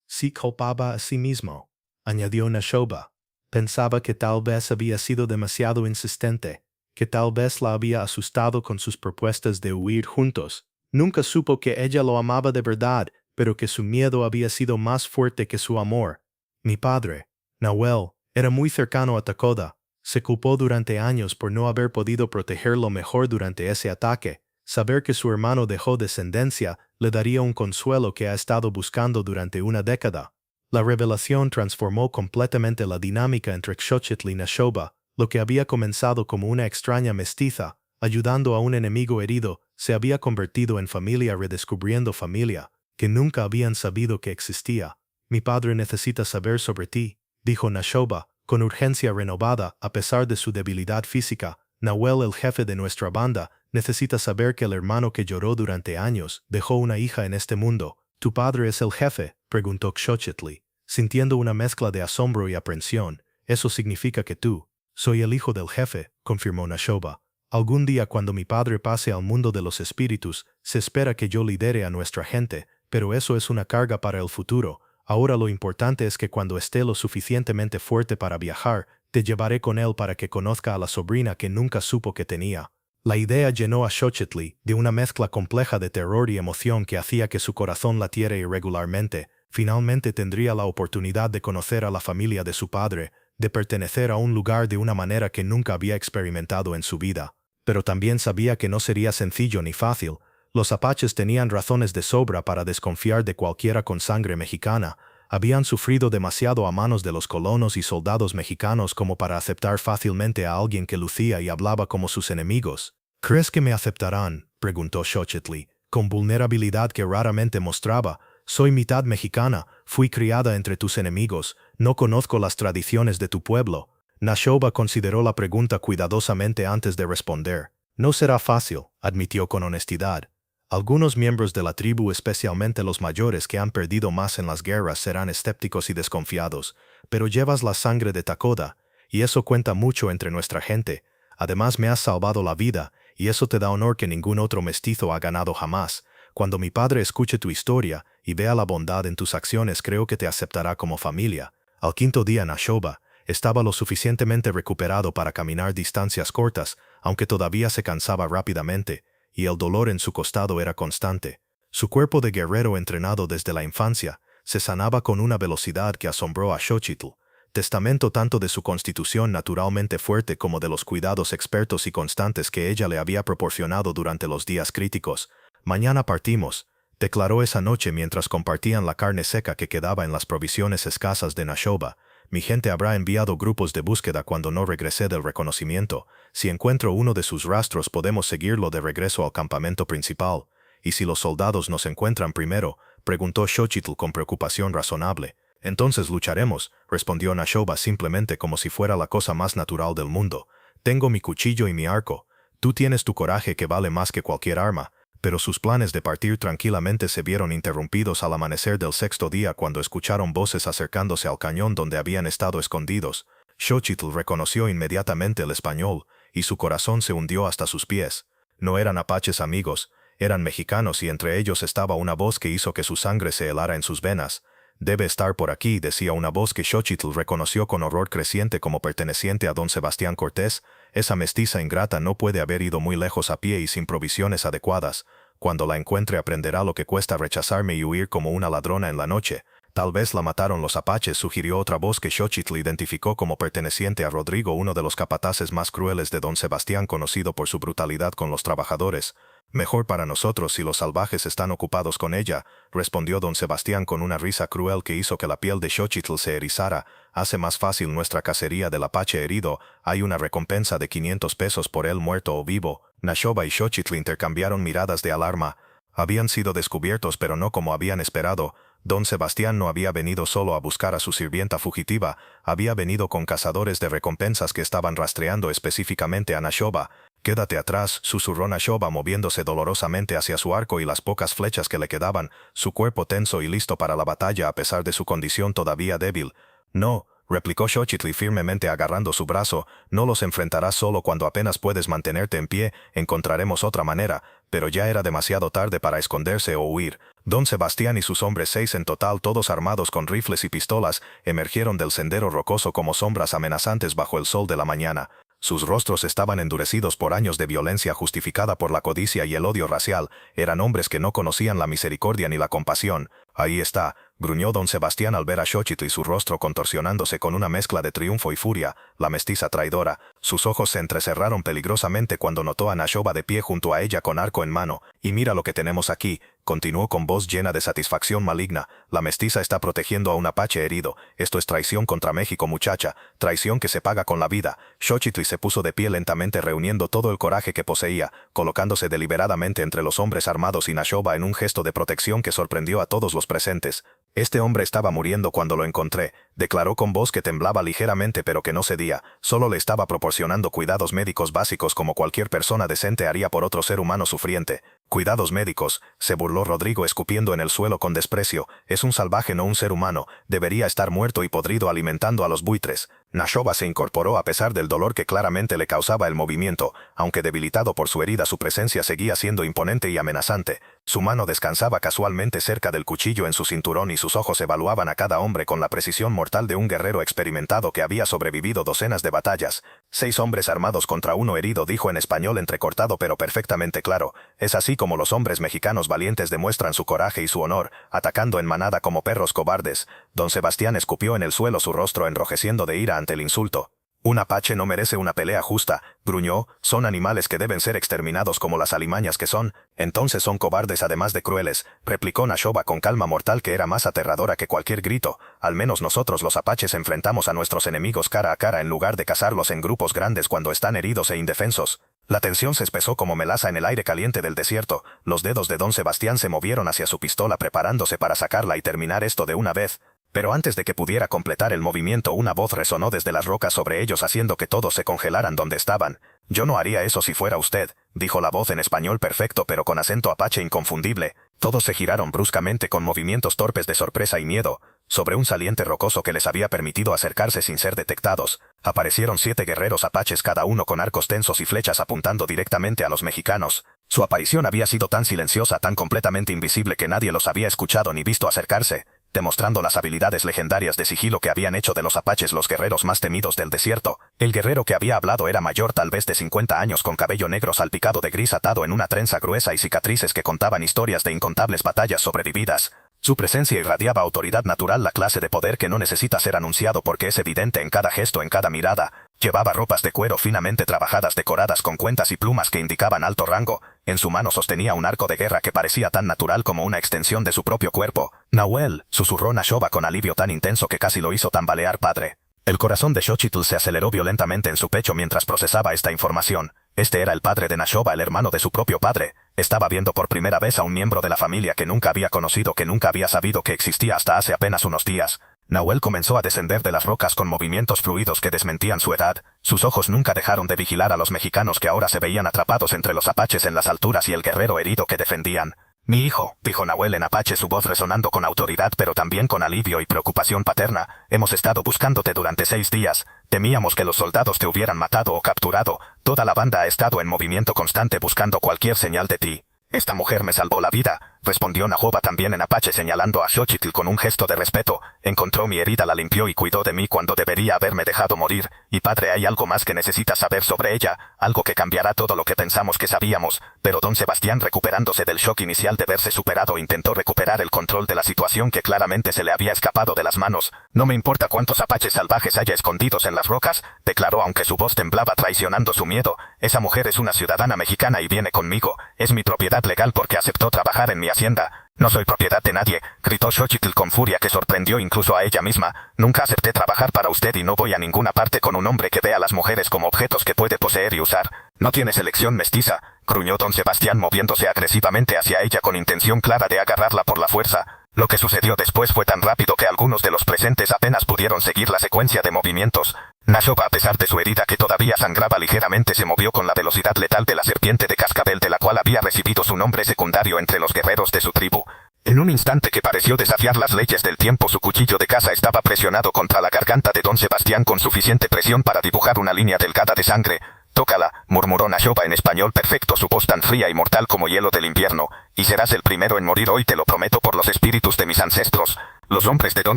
Se culpaba a sí mismo, añadió Nashoba. Pensaba que tal vez había sido demasiado insistente, que tal vez la había asustado con sus propuestas de huir juntos. Nunca supo que ella lo amaba de verdad, pero que su miedo había sido más fuerte que su amor. Mi padre, Nahuel, era muy cercano a Takoda. Se culpó durante años por no haber podido protegerlo mejor durante ese ataque. Saber que su hermano dejó descendencia le daría un consuelo que ha estado buscando durante una década. La revelación transformó completamente la dinámica entre Xochitl y Nashoba. Lo que había comenzado como una extraña mestiza, ayudando a un enemigo herido, se había convertido en familia redescubriendo familia, que nunca habían sabido que existía. Mi padre necesita saber sobre ti, dijo Nashoba, con urgencia renovada a pesar de su debilidad física. Nahuel, el jefe de nuestra banda, necesita saber que el hermano que lloró durante años dejó una hija en este mundo. ¿Tu padre es el jefe?, preguntó Xochitl, sintiendo una mezcla de asombro y aprensión. Eso significa que tú. Soy el hijo del jefe, confirmó Nashoba. Algún día cuando mi padre pase al mundo de los espíritus, se espera que yo lidere a nuestra gente, pero eso es una carga para el futuro. Ahora lo importante es que cuando esté lo suficientemente fuerte para viajar, te llevaré con él para que conozca a la sobrina que nunca supo que tenía. La idea llenó a Xochitl de una mezcla compleja de terror y emoción que hacía que su corazón latiera irregularmente. Finalmente tendría la oportunidad de conocer a la familia de su padre, de pertenecer a un lugar de una manera que nunca había experimentado en su vida. Pero también sabía que no sería sencillo ni fácil. Los apaches tenían razones de sobra para desconfiar de cualquiera con sangre mexicana. Habían sufrido demasiado a manos de los colonos y soldados mexicanos como para aceptar fácilmente a alguien que lucía y hablaba como sus enemigos. ¿Crees que me aceptarán?, preguntó Xochitl, con vulnerabilidad que raramente mostraba. Soy mitad mexicana, fui criada entre tus enemigos, no conozco las tradiciones de tu pueblo. Nashoba consideró la pregunta cuidadosamente antes de responder. No será fácil, admitió con honestidad. Algunos miembros de la tribu, especialmente los mayores que han perdido más en las guerras, serán escépticos y desconfiados, pero llevas la sangre de Takoda, y eso cuenta mucho entre nuestra gente. Además me has salvado la vida, y eso te da honor que ningún otro mestizo ha ganado jamás. Cuando mi padre escuche tu historia y vea la bondad en tus acciones, creo que te aceptará como familia. Al quinto día, Nashoba estaba lo suficientemente recuperado para caminar distancias cortas, aunque todavía se cansaba rápidamente, y el dolor en su costado era constante. Su cuerpo de guerrero entrenado desde la infancia se sanaba con una velocidad que asombró a Xochitl, testamento tanto de su constitución naturalmente fuerte como de los cuidados expertos y constantes que ella le había proporcionado durante los días críticos. Mañana partimos, declaró esa noche mientras compartían la carne seca que quedaba en las provisiones escasas de Nashoba. Mi gente habrá enviado grupos de búsqueda cuando no regrese del reconocimiento. Si encuentro uno de sus rastros podemos seguirlo de regreso al campamento principal. ¿Y si los soldados nos encuentran primero?, preguntó Xochitl con preocupación razonable. Entonces lucharemos, respondió Nashoba simplemente como si fuera la cosa más natural del mundo. Tengo mi cuchillo y mi arco. Tú tienes tu coraje que vale más que cualquier arma. Pero sus planes de partir tranquilamente se vieron interrumpidos al amanecer del sexto día cuando escucharon voces acercándose al cañón donde habían estado escondidos. Xochitl reconoció inmediatamente el español, y su corazón se hundió hasta sus pies. No eran apaches amigos, eran mexicanos y entre ellos estaba una voz que hizo que su sangre se helara en sus venas. Debe estar por aquí, decía una voz que Xochitl reconoció con horror creciente como perteneciente a don Sebastián Cortés. Esa mestiza ingrata no puede haber ido muy lejos a pie y sin provisiones adecuadas. Cuando la encuentre aprenderá lo que cuesta rechazarme y huir como una ladrona en la noche. Tal vez la mataron los apaches, sugirió otra voz que Xochitl identificó como perteneciente a Rodrigo, uno de los capataces más crueles de don Sebastián, conocido por su brutalidad con los trabajadores. Mejor para nosotros si los salvajes están ocupados con ella, respondió don Sebastián con una risa cruel que hizo que la piel de Xochitl se erizara. Hace más fácil nuestra cacería del apache herido. Hay una recompensa de 500 pesos por él muerto o vivo. Nashoba y Xochitl intercambiaron miradas de alarma. Habían sido descubiertos, pero no como habían esperado. Don Sebastián no había venido solo a buscar a su sirvienta fugitiva, había venido con cazadores de recompensas que estaban rastreando específicamente a Nashoba. «Quédate atrás», susurró Nashoba moviéndose dolorosamente hacia su arco y las pocas flechas que le quedaban, su cuerpo tenso y listo para la batalla a pesar de su condición todavía débil. «No», replicó Xochitl firmemente agarrando su brazo, «no los enfrentarás solo cuando apenas puedes mantenerte en pie, encontraremos otra manera». Pero ya era demasiado tarde para esconderse o huir. Don Sebastián y sus hombres, 6 en total, todos armados con rifles y pistolas, emergieron del sendero rocoso como sombras amenazantes bajo el sol de la mañana. Sus rostros estaban endurecidos por años de violencia justificada por la codicia y el odio racial. Eran hombres que no conocían la misericordia ni la compasión. «Ahí está», gruñó don Sebastián al ver a Xochitl y su rostro contorsionándose con una mezcla de triunfo y furia, la mestiza traidora. Sus ojos se entrecerraron peligrosamente cuando notó a Nashoba de pie junto a ella con arco en mano. «Y mira lo que tenemos aquí», continuó con voz llena de satisfacción maligna. «La mestiza está protegiendo a un apache herido. Esto es traición contra México, muchacha, traición que se paga con la vida». Xochitl se puso de pie lentamente reuniendo todo el coraje que poseía, colocándose deliberadamente entre los hombres armados y Nashoba en un gesto de protección que sorprendió a todos los presentes. «Este hombre estaba muriendo cuando lo encontré», declaró con voz que temblaba ligeramente pero que no cedía. «Solo le estaba proporcionando cuidados médicos básicos como cualquier persona decente haría por otro ser humano sufriente». «Cuidados médicos», se burló Rodrigo escupiendo en el suelo con desprecio. «Es un salvaje, no un ser humano. Debería estar muerto y podrido alimentando a los buitres». Nashoba se incorporó a pesar del dolor que claramente le causaba el movimiento. Aunque debilitado por su herida, su presencia seguía siendo imponente y amenazante. Su mano descansaba casualmente cerca del cuchillo en su cinturón y sus ojos evaluaban a cada hombre con la precisión mortal de un guerrero experimentado que había sobrevivido docenas de batallas. 6 hombres armados contra uno herido, dijo en español entrecortado pero perfectamente claro. Es así como los hombres mexicanos valientes demuestran su coraje y su honor, atacando en manada como perros cobardes. Don Sebastián escupió en el suelo, su rostro enrojeciendo de ira ante el insulto. «Un apache no merece una pelea justa», gruñó. «Son animales que deben ser exterminados como las alimañas que son». «Entonces son cobardes además de crueles», replicó Nashoba con calma mortal que era más aterradora que cualquier grito. «Al menos nosotros los apaches enfrentamos a nuestros enemigos cara a cara en lugar de cazarlos en grupos grandes cuando están heridos e indefensos». La tensión se espesó como melaza en el aire caliente del desierto. Los dedos de don Sebastián se movieron hacia su pistola preparándose para sacarla y terminar esto de una vez. Pero antes de que pudiera completar el movimiento, una voz resonó desde las rocas sobre ellos haciendo que todos se congelaran donde estaban. «Yo no haría eso si fuera usted», dijo la voz en español perfecto pero con acento apache inconfundible. Todos se giraron bruscamente con movimientos torpes de sorpresa y miedo. Sobre un saliente rocoso que les había permitido acercarse sin ser detectados, aparecieron 7 guerreros apaches, cada uno con arcos tensos y flechas apuntando directamente a los mexicanos. Su aparición había sido tan silenciosa, tan completamente invisible que nadie los había escuchado ni visto acercarse, demostrando las habilidades legendarias de sigilo que habían hecho de los apaches los guerreros más temidos del desierto. El guerrero que había hablado era mayor, tal vez de 50 años, con cabello negro salpicado de gris atado en una trenza gruesa y cicatrices que contaban historias de incontables batallas sobrevividas. Su presencia irradiaba autoridad natural, la clase de poder que no necesita ser anunciado porque es evidente en cada gesto, en cada mirada. Llevaba ropas de cuero finamente trabajadas decoradas con cuentas y plumas que indicaban alto rango. En su mano sostenía un arco de guerra que parecía tan natural como una extensión de su propio cuerpo. «Nahuel», susurró Nashoba con alivio tan intenso que casi lo hizo tambalear. «Padre». El corazón de Xochitl se aceleró violentamente en su pecho mientras procesaba esta información. Este era el padre de Nashoba, el hermano de su propio padre. Estaba viendo por primera vez a un miembro de la familia que nunca había conocido, que nunca había sabido que existía hasta hace apenas unos días. Nahuel comenzó a descender de las rocas con movimientos fluidos que desmentían su edad. Sus ojos nunca dejaron de vigilar a los mexicanos que ahora se veían atrapados entre los apaches en las alturas y el guerrero herido que defendían. «Mi hijo», dijo Nahuel en apache, su voz resonando con autoridad pero también con alivio y preocupación paterna, «hemos estado buscándote durante 6 días. Temíamos que los soldados te hubieran matado o capturado. Toda la banda ha estado en movimiento constante buscando cualquier señal de ti». «Esta mujer me salvó la vida», respondió Nashoba también en apache señalando a Xochitl con un gesto de respeto. «Encontró mi herida, la limpió y cuidó de mí cuando debería haberme dejado morir. Y padre, hay algo más que necesitas saber sobre ella, algo que cambiará todo lo que pensamos que sabíamos». Pero don Sebastián, recuperándose del shock inicial de verse superado, intentó recuperar el control de la situación que claramente se le había escapado de las manos. «No me importa cuántos apaches salvajes haya escondidos en las rocas», declaró aunque su voz temblaba traicionando su miedo. «Esa mujer es una ciudadana mexicana y viene conmigo. Es mi propiedad legal porque aceptó trabajar en mi hacienda». «No soy propiedad de nadie», gritó Xochitl con furia que sorprendió incluso a ella misma. «Nunca acepté trabajar para usted y no voy a ninguna parte con un hombre que ve a las mujeres como objetos que puede poseer y usar». «No tienes elección, mestiza», gruñó don Sebastián moviéndose agresivamente hacia ella con intención clara de agarrarla por la fuerza. Lo que sucedió después fue tan rápido que algunos de los presentes apenas pudieron seguir la secuencia de movimientos. Nashoba, a pesar de su herida que todavía sangraba ligeramente, se movió con la velocidad letal de la serpiente de cascabel de la cual había recibido su nombre secundario entre los guerreros de su tribu. En un instante que pareció desafiar las leyes del tiempo, su cuchillo de caza estaba presionado contra la garganta de don Sebastián con suficiente presión para dibujar una línea delgada de sangre. «Tócala», murmuró Nashoba en español perfecto, su voz tan fría y mortal como hielo del invierno. «Y serás el primero en morir hoy, te lo prometo por los espíritus de mis ancestros». Los hombres de don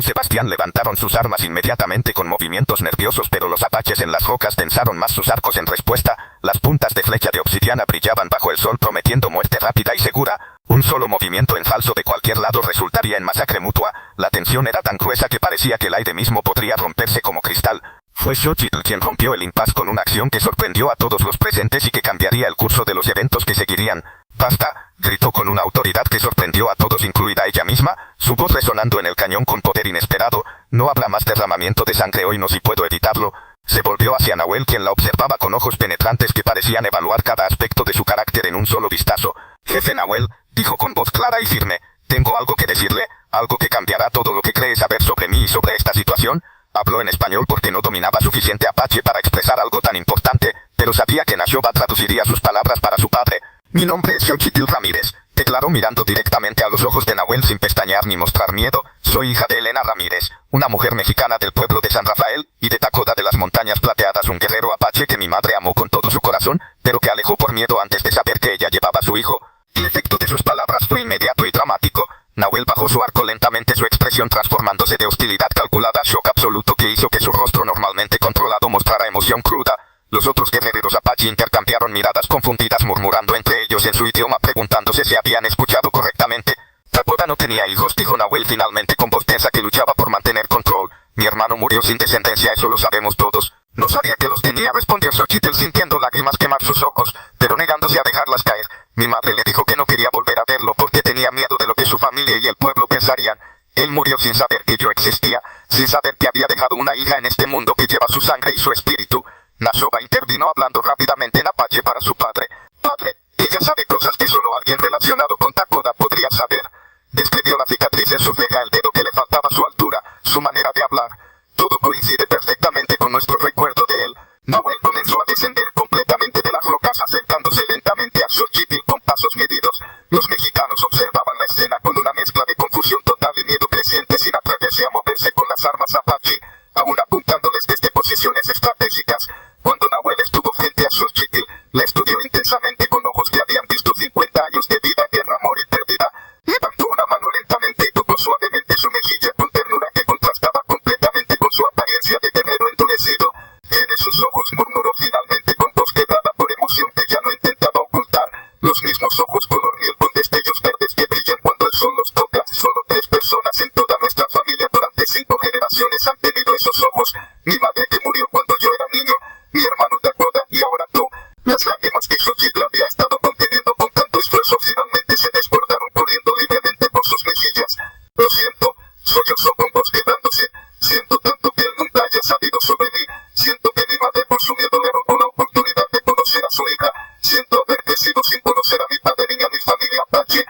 Sebastián levantaron sus armas inmediatamente con movimientos nerviosos, pero los apaches en las rocas tensaron más sus arcos en respuesta. Las puntas de flecha de obsidiana brillaban bajo el sol prometiendo muerte rápida y segura. Un solo movimiento en falso de cualquier lado resultaría en masacre mutua. La tensión era tan gruesa que parecía que el aire mismo podría romperse como cristal. Fue Xochitl quien rompió el impas con una acción que sorprendió a todos los presentes y que cambiaría el curso de los eventos que seguirían. «¡Basta!», gritó con una autoridad que sorprendió a todos, incluida ella misma, su voz resonando en el cañón con poder inesperado. «No habrá más derramamiento de sangre hoy, no si puedo evitarlo». Se volvió hacia Nahuel, quien la observaba con ojos penetrantes que parecían evaluar cada aspecto de su carácter en un solo vistazo. «Jefe Nahuel», dijo con voz clara y firme, «tengo algo que decirle, algo que cambiará todo lo que cree saber sobre mí y sobre esta situación». Habló en español porque no dominaba suficiente apache para expresar algo tan importante, pero sabía que Nashoba traduciría sus palabras para su padre. «Mi nombre es Xochitl Ramírez», declaró mirando directamente a los ojos de Nahuel sin pestañear ni mostrar miedo. «Soy hija de Elena Ramírez, una mujer mexicana del pueblo de San Rafael y de Dakota de las Montañas Plateadas, un guerrero apache que mi madre amó con todo su corazón, pero que alejó por miedo antes de saber que ella llevaba a su hijo». El efecto de sus palabras fue inmediato y dramático. Nahuel bajó su arco lentamente, su expresión transformándose de hostilidad calculada a shock absoluto que hizo que su rostro normalmente controlado mostrara emoción cruda. Los otros guerreros apache intercambiaron miradas confundidas, murmurando entre ellos en su idioma, preguntándose si habían escuchado correctamente. «Dakota no tenía hijos», dijo Nahuel finalmente con voz tensa que luchaba por mantener control. «Mi hermano murió sin descendencia, eso lo sabemos todos». «No sabía que los tenía», respondió Xochitl sintiendo lágrimas quemar sus ojos, pero negándose a dejarlas caer. «Mi madre le dijo que no quería volver a verlo porque tenía miedo de lo que su familia y el pueblo pensarían. Él murió sin saber que yo existía, sin saber que había dejado una hija en este mundo que lleva su sangre y su espíritu». Nashoba intervino hablando rápidamente en apache para su padre. Padre, ella sabe cosas que solo alguien relacionado con Takoda podría saber. Describió la cicatriz en su ceja, el dedo que le faltaba a su altura, su manera de hablar. Todo coincide perfectamente con nuestro recuerdo de él. Nahuel comenzó a descender completamente de las rocas, acercándose lentamente a Xochitl con pasos medidos. Los mexicanos observaban la escena con una mezcla de confusión total y miedo creciente, sin atreverse a moverse con las armas Apache, aún apuntándoles desde posiciones estratégicas. Cuando Nahuel estuvo frente a Xochitl, la estudió intensamente con ojos que habían visto 50 años de vida, guerra, amor y pérdida. Levantó una mano lentamente y tocó suavemente su mejilla con ternura que contrastaba completamente con su apariencia de guerrero endurecido. Tiene sus ojos, murmuró finalmente con voz quebrada por emoción que ya no intentaba ocultar. Los mismos ojos color miel con destellos verdes que brillan cuando el sol los toca. Solo 3 personas en toda nuestra familia durante 5 generaciones han tenido esos ojos. Mi madre que murió cuando yo era niño, mi hermano Takoda y ahora tú. Las lágrimas que Xochitl había estado conteniendo con tanto esfuerzo finalmente se desbordaron corriendo libremente por sus mejillas. Lo siento, sollozó con voz quebrándose. Siento tanto que él nunca haya sabido sobre mí. Siento que mi madre por su miedo le robó la oportunidad de conocer a su hija. Siento haber crecido sin conocer a mi padre ni a mi familia Apache.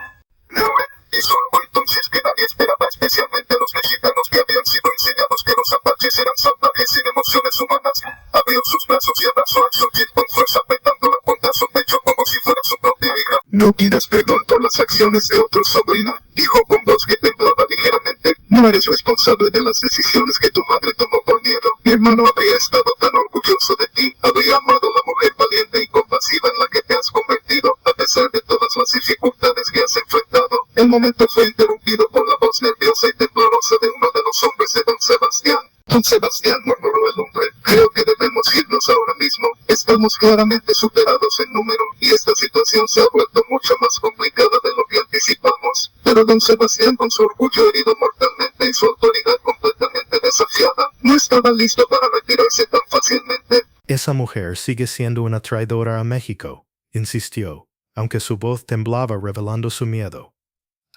Y solo entonces que nadie esperaba, especialmente los mexicanos que habían sido enseñados que los apaches eran salvajes sin emociones humanas. Abrió sus brazos y abrazó a Xochitl con fuerza, apretándola contra su pecho como si fuera su propia hija. No pidas perdón por las acciones de otros, sobrina, dijo con voz que temblaba ligeramente. No eres responsable de las decisiones que tu madre tomó por miedo. Mi hermano había estado tan orgulloso de ti, había amado a la mujer valiente y compasiva en la que te has convertido, a pesar de todas las dificultades que has enfrentado. El momento fue interrumpido por la voz nerviosa y temblorosa de uno de los hombres de Don Sebastián. Don Sebastián, murmuró el hombre, creo que debemos irnos ahora mismo. Estamos claramente superados en número y esta situación se ha vuelto mucho más complicada de lo que anticipamos. Pero Don Sebastián, con su orgullo herido mortalmente y su autoridad completamente desafiada, no estaba listo para retirarse tan fácilmente. Esa mujer sigue siendo una traidora a México, insistió, aunque su voz temblaba revelando su miedo.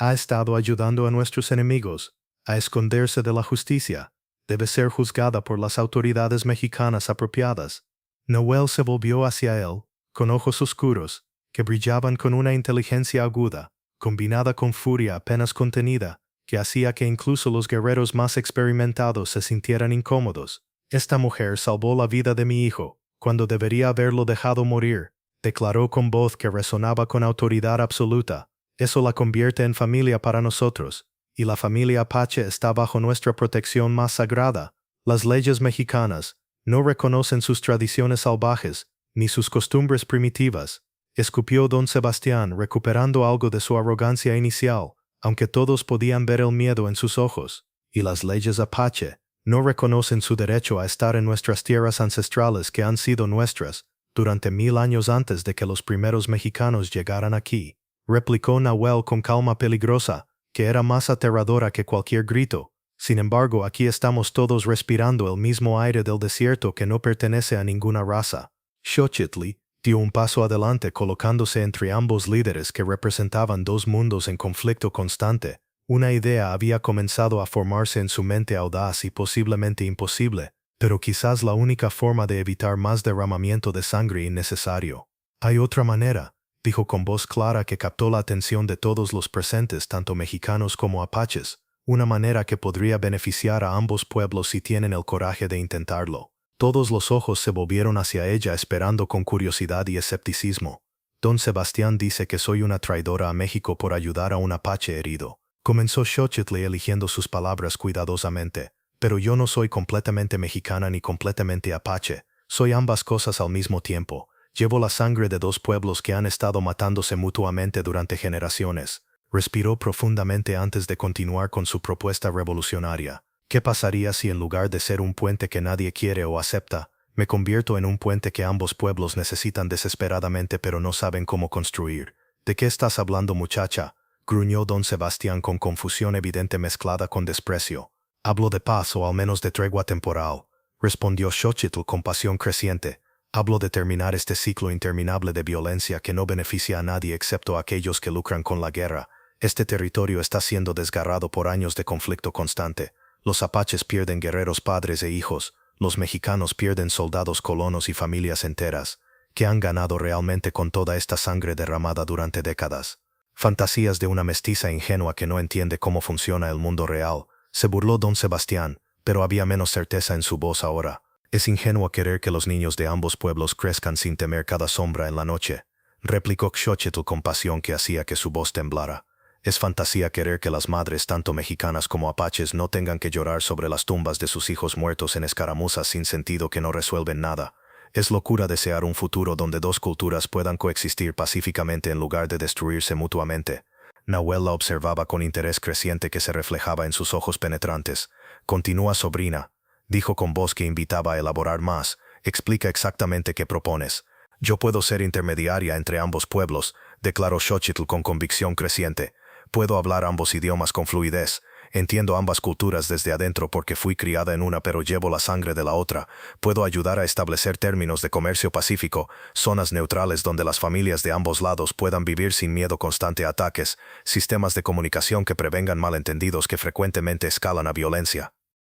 Ha estado ayudando a nuestros enemigos a esconderse de la justicia. Debe ser juzgada por las autoridades mexicanas apropiadas. Nahuel se volvió hacia él, con ojos oscuros, que brillaban con una inteligencia aguda, combinada con furia apenas contenida, que hacía que incluso los guerreros más experimentados se sintieran incómodos. Esta mujer salvó la vida de mi hijo, cuando debería haberlo dejado morir, declaró con voz que resonaba con autoridad absoluta. Eso la convierte en familia para nosotros, y la familia Apache está bajo nuestra protección más sagrada. Las leyes mexicanas no reconocen sus tradiciones salvajes, ni sus costumbres primitivas, escupió Don Sebastián recuperando algo de su arrogancia inicial, aunque todos podían ver el miedo en sus ojos, y las leyes Apache no reconocen su derecho a estar en nuestras tierras ancestrales que han sido nuestras durante 1000 años antes de que los primeros mexicanos llegaran aquí, replicó Nahuel con calma peligrosa, que era más aterradora que cualquier grito. Sin embargo, aquí estamos todos respirando el mismo aire del desierto que no pertenece a ninguna raza. Xochitl dio un paso adelante colocándose entre ambos líderes que representaban 2 mundos en conflicto constante. Una idea había comenzado a formarse en su mente audaz y posiblemente imposible, pero quizás la única forma de evitar más derramamiento de sangre innecesario. Hay otra manera, dijo con voz clara que captó la atención de todos los presentes, tanto mexicanos como apaches, una manera que podría beneficiar a ambos pueblos si tienen el coraje de intentarlo. Todos los ojos se volvieron hacia ella esperando con curiosidad y escepticismo. Don Sebastián dice que soy una traidora a México por ayudar a un apache herido. Comenzó Xochitl eligiendo sus palabras cuidadosamente. Pero yo no soy completamente mexicana ni completamente apache. Soy ambas cosas al mismo tiempo. Llevo la sangre de 2 pueblos que han estado matándose mutuamente durante generaciones. Respiró profundamente antes de continuar con su propuesta revolucionaria. ¿Qué pasaría si en lugar de ser un puente que nadie quiere o acepta, me convierto en un puente que ambos pueblos necesitan desesperadamente pero no saben cómo construir? ¿De qué estás hablando, muchacha?, gruñó Don Sebastián con confusión evidente mezclada con desprecio. Hablo de paz o al menos de tregua temporal, respondió Xochitl con pasión creciente. Hablo de terminar este ciclo interminable de violencia que no beneficia a nadie excepto a aquellos que lucran con la guerra. Este territorio está siendo desgarrado por años de conflicto constante. Los apaches pierden guerreros padres e hijos, los mexicanos pierden soldados, colonos y familias enteras, que han ganado realmente con toda esta sangre derramada durante décadas. Fantasías de una mestiza ingenua que no entiende cómo funciona el mundo real, se burló don Sebastián, pero había menos certeza en su voz ahora. Es ingenuo querer que los niños de ambos pueblos crezcan sin temer cada sombra en la noche, replicó Xochitl con pasión que hacía que su voz temblara. Es fantasía querer que las madres, tanto mexicanas como apaches, no tengan que llorar sobre las tumbas de sus hijos muertos en escaramuzas sin sentido que no resuelven nada. Es locura desear un futuro donde dos culturas puedan coexistir pacíficamente en lugar de destruirse mutuamente. Nahuel la observaba con interés creciente que se reflejaba en sus ojos penetrantes. Continúa, sobrina, dijo con voz que invitaba a elaborar más. Explica exactamente qué propones. Yo puedo ser intermediaria entre ambos pueblos, declaró Xochitl con convicción creciente. Puedo hablar ambos idiomas con fluidez. Entiendo ambas culturas desde adentro porque fui criada en una pero llevo la sangre de la otra. Puedo ayudar a establecer términos de comercio pacífico, zonas neutrales donde las familias de ambos lados puedan vivir sin miedo constante a ataques, sistemas de comunicación que prevengan malentendidos que frecuentemente escalan a violencia.